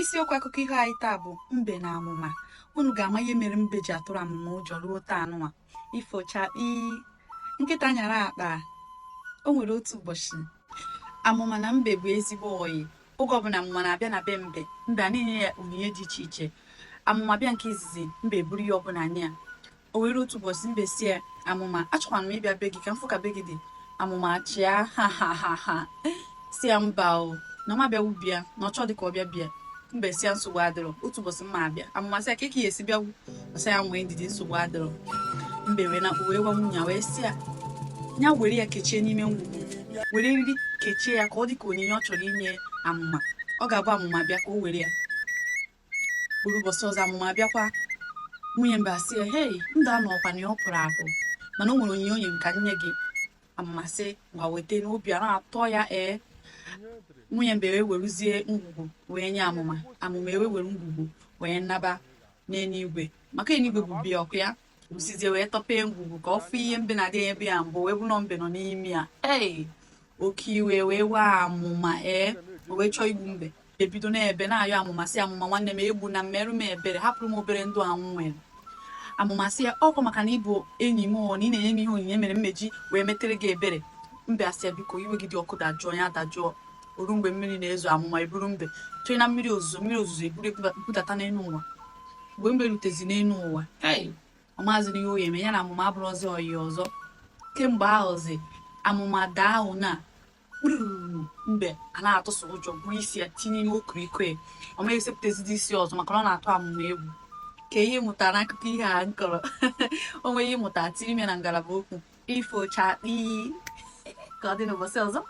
isiokwu akụkọ ihe anyị taa bụ mbe na amụma. Unu ga-ama ihe mere mbe ji atụrụ amụma ụjọ ruo taa nụnwa. Ifocha nkịta nyara akpa. O nwere otu ụbọchị amụma na mbe bụ ezigbo oyi. Oge ọbụla amụma na-abịa na be mbe a na-enye ya onyinye dị iche iche. Amụma bịa nke izizi, mbe buru ihe ọbụla nye ya. O were otu ụbọchị mbe si ya, amụma, achọkwara m ịbịa be gị ka m fụ ka be gị dị. Amụma chịa ha si ya, mba o na ọma bịa wubi ya na ọchọ dị ka ọ bịa mbe si ya, nsogbu adịrọ, otu ụbọchị mma abịa. Amụma sị ya, ka ya esi bịa wu ọsọ ya nwee ndidi, nsogbu adịrọ. Mbe wee na wee gwa nwunye ya wee si ya were ya kechie n'ime ngwugwu, were eriri kechie ya ka ọ dị ka onyinye ọ chọrọ inye amụma. Ọ ga-abụ amụma bịa ka o were ya. Buru ụbọchị ọzọ amụma bịakwa, nwunye mbe asị ya, hei, ndụ anọkwa na ọ pụrụ apụ, mana o nwere onyinye onye nka nye gị. Amụma sị, gwa weta, n'obi a na-atọ ya. Nwunye mbe wee weruzie ngwugwu wee nye amụma. Amụma wee were ngwugwu wee naba n'eluigwe, maka eluigwe bụ bịa ọkụ ya. Usizie wee tọpee ngwugwu ka ọ fụ ihe mbe na-adị ebe ya mbụ, wee bụ na mbe nọ n'ime ya. Oke iwe wee waa amụma. O wee chọọ igbu mbe. Ebido na-ebe na-ayọ amụma sị, amụma nwanne m, egbu na mmerụ m ebere, hapụrụ m obere ndụ anwụ nwere. Amụma sị ya, ọkwa maka na ịbụ enyi m na ị na-enye m ihe onyinye mere mmeji wee metere gị ebere. Mbe asị ya, biko iwe gị dị ọkụ dajụọ ya dajụọ. Oru mgbe mmiri na-ezo, amụma eburu mbe chọọ na mmiri ozuzo eburu ebudata n'elu ụwa. Mgbe mbe rutezi n'elu ụwa, ọ maazịrị ihe o ya eme, ya na amụma abụrụzi oyi ọzọ. Kemgbe ahụzi amụma daa ahụ na mbe a na-atụsụ ụjọ, bụ isi ya tinye n'okiriko ya. Ọ maghị esepụtazidi isi ọzọ maka na ọ na-atụ amụma egwu. Ka ihe mụtara n'akụkọ ihe a nkọrọ o nwere ihe mụtara tiri ime na ngalaba okwu. Ifocha ka ọ dị n'ụbọchị ọzọ.